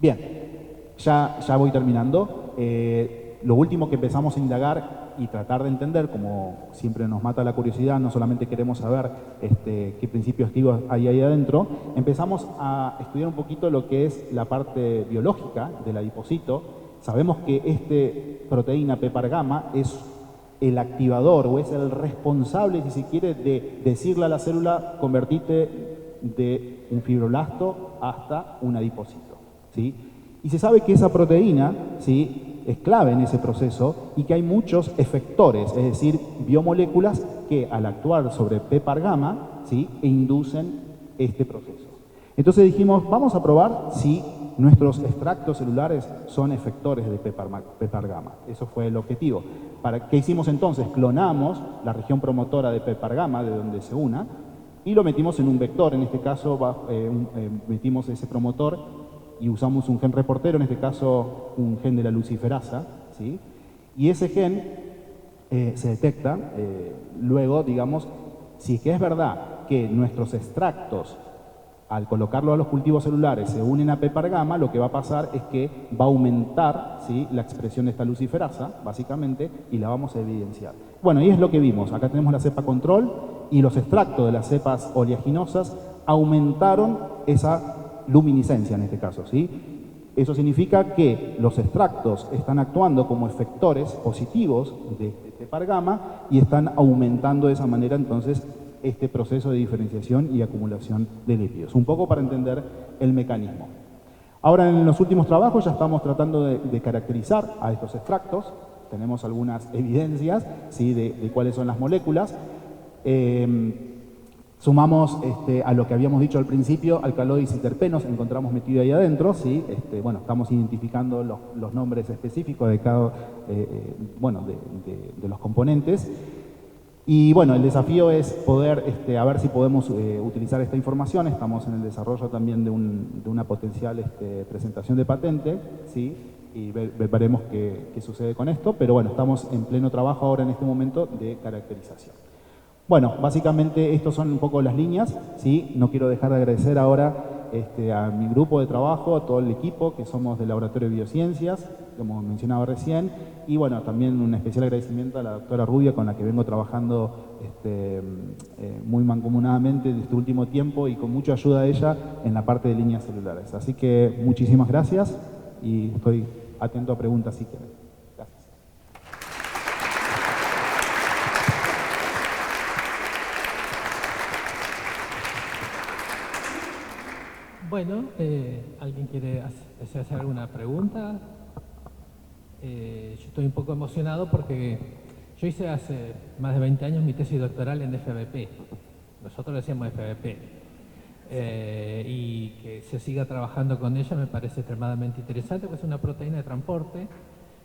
Speaker 2: Bien, ya voy terminando. Lo último que empezamos a indagar y tratar de entender, como siempre nos mata la curiosidad, no solamente queremos saber qué principios activos hay ahí adentro, empezamos a estudiar un poquito lo que es la parte biológica del adipocito. Sabemos que esta proteína PPAR gamma es el activador o es el responsable, si se quiere, de decirle a la célula convertirte de un fibroblasto hasta un adipocito, ¿sí? Y se sabe que esa proteína, ¿sí?, es clave en ese proceso y que hay muchos efectores, es decir, biomoléculas que al actuar sobre PPAR gamma, ¿sí?, inducen este proceso. Entonces dijimos, vamos a probar si nuestros extractos celulares son efectores de PPAR gamma. Eso fue el objetivo. ¿Qué hicimos entonces? Clonamos la región promotora de PPAR gamma, de donde se una, y lo metimos en un vector. En este caso metimos ese promotor y usamos un gen reportero, en este caso un gen de la luciferasa, ¿sí? Y ese gen se detecta luego, digamos, si es que es verdad que nuestros extractos, al colocarlo a los cultivos celulares, se unen a PPAR gamma, lo que va a pasar es que va a aumentar, ¿sí?, la expresión de esta luciferasa, básicamente, y la vamos a evidenciar. Bueno, y es lo que vimos. Acá tenemos la cepa control y los extractos de las cepas oleaginosas aumentaron esa luminiscencia en este caso, ¿sí? Eso significa que los extractos están actuando como efectores positivos de PPAR gamma y están aumentando de esa manera entonces este proceso de diferenciación y acumulación de lípidos. Un poco para entender el mecanismo. Ahora en los últimos trabajos ya estamos tratando de caracterizar a estos extractos. Tenemos algunas evidencias, ¿sí?, de cuáles son las moléculas. Sumamos a lo que habíamos dicho al principio, alcaloides y terpenos, encontramos metido ahí adentro, ¿sí? Bueno, estamos identificando los nombres específicos de cada, de los componentes. Y bueno, el desafío es poder, a ver si podemos utilizar esta información. Estamos en el desarrollo también de una potencial presentación de patente, ¿sí? Y veremos qué sucede con esto, pero bueno, estamos en pleno trabajo ahora en este momento de caracterización. Bueno, básicamente estas son un poco las líneas, ¿sí? No quiero dejar de agradecer ahora a mi grupo de trabajo, a todo el equipo que somos del Laboratorio de Biociencias, como mencionaba recién, y bueno, también un especial agradecimiento a la doctora Rubia, con la que vengo trabajando muy mancomunadamente en este último tiempo y con mucha ayuda de ella en la parte de líneas celulares. Así que muchísimas gracias y estoy atento a preguntas si quieren. Gracias.
Speaker 1: Bueno, ¿alguien quiere hacer alguna pregunta? Yo estoy un poco emocionado porque yo hice hace más de 20 años mi tesis doctoral en FBP. Nosotros decíamos FBP. Y que se siga trabajando con ella me parece extremadamente interesante, porque es una proteína de transporte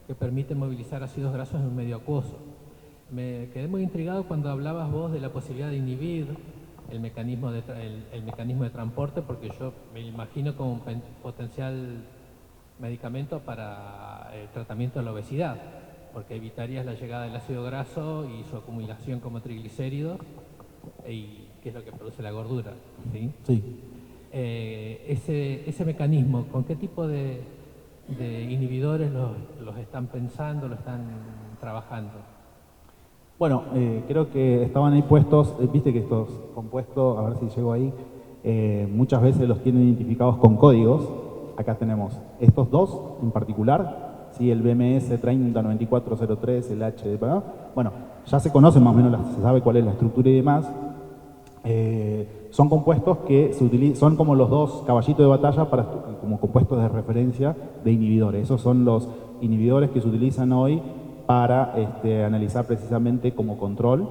Speaker 1: que permite movilizar ácidos grasos en un medio acuoso. Me quedé muy intrigado cuando hablabas vos de la posibilidad de inhibir el mecanismo de transporte, porque yo me imagino como un potencial medicamento para el tratamiento de la obesidad, porque evitarías la llegada del ácido graso y su acumulación como triglicéridos, y que es lo que produce la gordura, ¿sí?
Speaker 2: Sí.
Speaker 1: Ese mecanismo, ¿con qué tipo de inhibidores los están pensando, lo están trabajando?
Speaker 2: Bueno, creo que estaban ahí puestos, viste que estos compuestos, a ver si llego ahí, muchas veces los tienen identificados con códigos. Acá tenemos estos dos en particular, ¿sí? El BMS 309403, el H, bueno, ya se conocen más o menos, se sabe cuál es la estructura y demás. Son compuestos que se utilizan, son como los dos caballitos de batalla como compuestos de referencia de inhibidores. Esos son los inhibidores que se utilizan hoy para analizar precisamente como control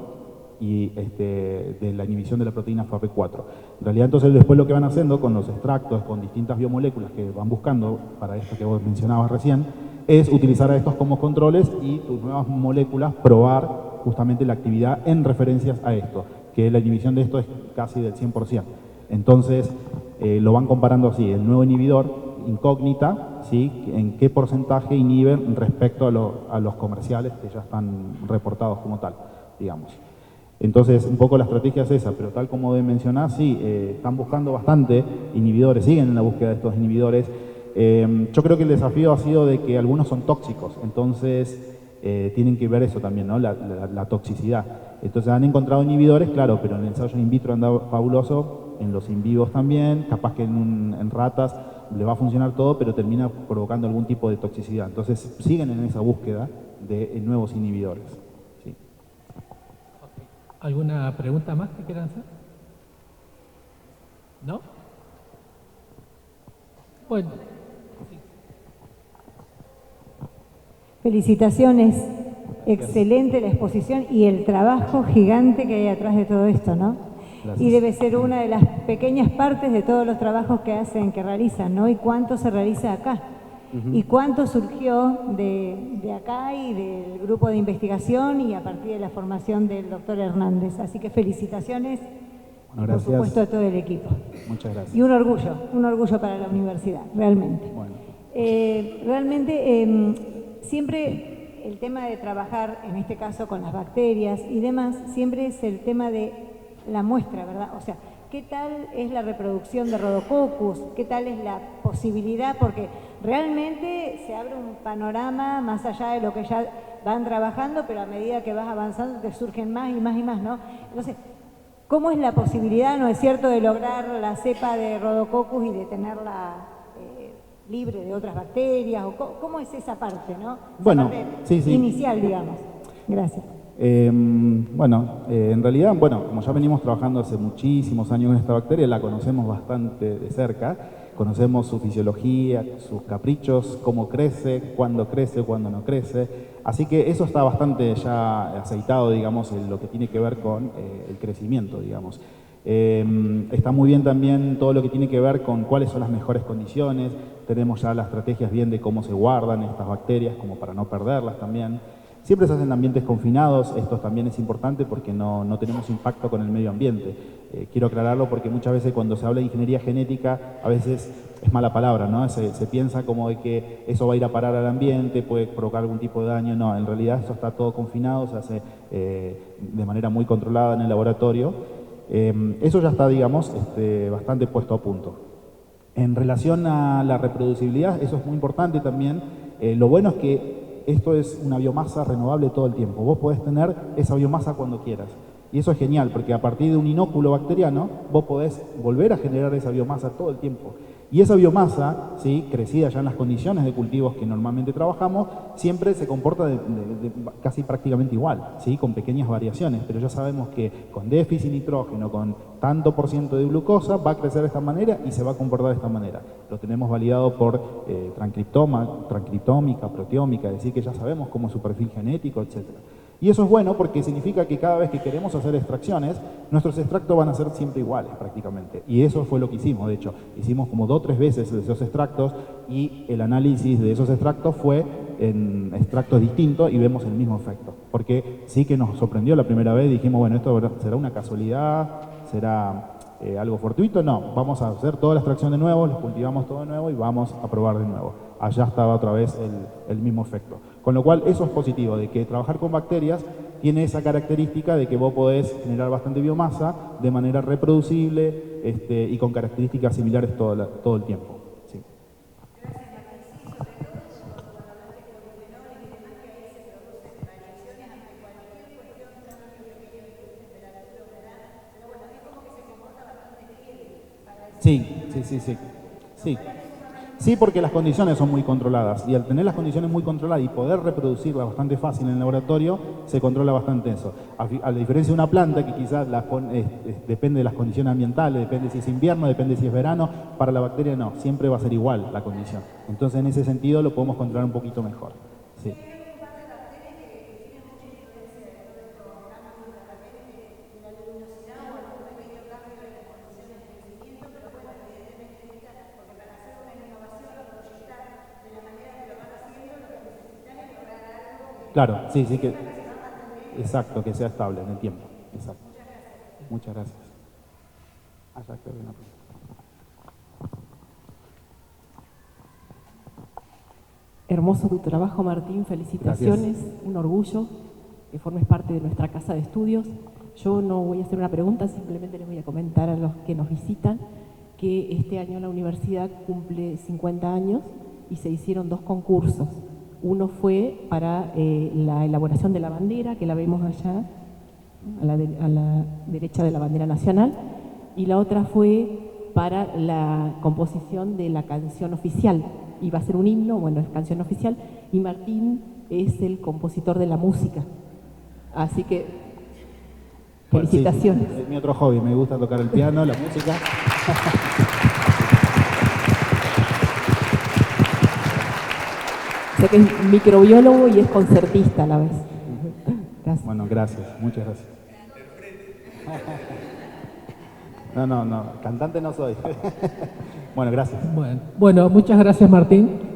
Speaker 2: y de la inhibición de la proteína FAP4. En realidad, entonces, después lo que van haciendo con los extractos, con distintas biomoléculas que van buscando para esto que vos mencionabas recién, es utilizar a estos como controles y tus nuevas moléculas probar justamente la actividad en referencias a esto, que la inhibición de esto es casi del 100%. Entonces, lo van comparando así, el nuevo inhibidor, incógnita, ¿sí? En qué porcentaje inhiben respecto a los comerciales que ya están reportados como tal, digamos. Entonces, un poco la estrategia es esa, pero tal como mencionás, sí, están buscando bastante inhibidores, siguen en la búsqueda de estos inhibidores. Yo creo que el desafío ha sido de que algunos son tóxicos, entonces tienen que ver eso también, ¿no? La toxicidad. Entonces han encontrado inhibidores, claro, pero en el ensayo in vitro anda fabuloso, en los in vivos también, capaz que en ratas le va a funcionar todo, pero termina provocando algún tipo de toxicidad. Entonces siguen en esa búsqueda de nuevos inhibidores. Sí.
Speaker 1: ¿Alguna pregunta más que quieran hacer? ¿No? Bueno. Sí.
Speaker 3: Felicitaciones, excelente la exposición y el trabajo gigante que hay atrás de todo esto, ¿no?
Speaker 2: Gracias.
Speaker 3: Y debe ser una de las pequeñas partes de todos los trabajos que hacen, que realizan, ¿no? Y cuánto se realiza acá. Y cuánto surgió de acá y del grupo de investigación y a partir de la formación del doctor Hernández. Así que felicitaciones,
Speaker 2: bueno,
Speaker 3: por supuesto, a todo el equipo.
Speaker 2: Muchas gracias.
Speaker 3: Y un orgullo para la universidad, realmente.
Speaker 2: Bueno.
Speaker 3: Realmente, siempre el tema de trabajar, en este caso con las bacterias y demás, siempre es el tema de la muestra, ¿verdad? O sea, ¿qué tal es la reproducción de Rhodococcus? ¿Qué tal es la posibilidad? Porque realmente se abre un panorama más allá de lo que ya van trabajando, pero a medida que vas avanzando te surgen más y más y más, ¿no? Entonces, ¿cómo es la posibilidad, no es cierto, de lograr la cepa de Rhodococcus y de tenerla libre de otras bacterias? O ¿cómo es esa parte, no? Esa
Speaker 2: bueno,
Speaker 3: parte
Speaker 2: sí.
Speaker 3: inicial, digamos. Gracias.
Speaker 2: En realidad, como ya venimos trabajando hace muchísimos años en esta bacteria, la conocemos bastante de cerca, conocemos su fisiología, sus caprichos, cómo crece, cuándo no crece, así que eso está bastante ya aceitado, digamos, en lo que tiene que ver con el crecimiento, digamos. Está muy bien también todo lo que tiene que ver con cuáles son las mejores condiciones, tenemos ya las estrategias bien de cómo se guardan estas bacterias, como para no perderlas también. Siempre se hacen en ambientes confinados, esto también es importante porque no tenemos impacto con el medio ambiente. Quiero aclararlo porque muchas veces cuando se habla de ingeniería genética, a veces es mala palabra, ¿no? Se piensa como de que eso va a ir a parar al ambiente, puede provocar algún tipo de daño. No, en realidad eso está todo confinado, se hace de manera muy controlada en el laboratorio. Eso ya está, digamos, bastante puesto a punto. En relación a la reproducibilidad, eso es muy importante también. Lo bueno es que esto es una biomasa renovable todo el tiempo. Vos podés tener esa biomasa cuando quieras. Y eso es genial, porque a partir de un inóculo bacteriano, vos podés volver a generar esa biomasa todo el tiempo. Y esa biomasa, ¿sí?, crecida ya en las condiciones de cultivos que normalmente trabajamos, siempre se comporta casi prácticamente igual, ¿sí?, con pequeñas variaciones. Pero ya sabemos que con déficit de nitrógeno, con tanto por ciento de glucosa, va a crecer de esta manera y se va a comportar de esta manera. Lo tenemos validado por transcriptómica, proteómica, es decir, que ya sabemos cómo es su perfil genético, etc. Y eso es bueno porque significa que cada vez que queremos hacer extracciones, nuestros extractos van a ser siempre iguales prácticamente. Y eso fue lo que hicimos, de hecho. Hicimos como 2 o 3 veces esos extractos y el análisis de esos extractos fue en extractos distintos y vemos el mismo efecto. Porque sí que nos sorprendió la primera vez, dijimos, bueno, esto será una casualidad, será algo fortuito, no, vamos a hacer toda la extracción de nuevo, los cultivamos todo de nuevo y vamos a probar de nuevo. Allá estaba otra vez el mismo efecto. Con lo cual eso es positivo, de que trabajar con bacterias tiene esa característica de que vos podés generar bastante biomasa de manera reproducible y con características similares todo el tiempo. Sí. Sí. Sí, porque las condiciones son muy controladas y al tener las condiciones muy controladas y poder reproducirlas bastante fácil en el laboratorio, se controla bastante eso. A la diferencia de una planta que quizás depende de las condiciones ambientales, depende si es invierno, depende si es verano, para la bacteria no, siempre va a ser igual la condición. Entonces en ese sentido lo podemos controlar un poquito mejor. Sí. Claro, sí, exacto, que sea estable en el tiempo. Exacto. Muchas gracias. Allá creo que una pregunta.
Speaker 4: Hermoso tu trabajo, Martín, felicitaciones, gracias. Un orgullo que formes parte de nuestra casa de estudios. Yo no voy a hacer una pregunta, simplemente les voy a comentar a los que nos visitan que este año la universidad cumple 50 años y se hicieron 2 concursos. Uno fue para la elaboración de la bandera, que la vemos allá, a la derecha de la bandera nacional, y la otra fue para la composición de la canción oficial. Iba a ser un himno, bueno, es canción oficial, y Martín es el compositor de la música. Así que, felicitaciones.
Speaker 2: Sí, es mi otro hobby, me gusta tocar el piano, la música.
Speaker 4: Sé que es microbiólogo y es concertista a la vez. Gracias.
Speaker 2: Bueno, gracias, muchas gracias. No, cantante no soy. Bueno, gracias.
Speaker 1: Bueno, muchas gracias, Martín.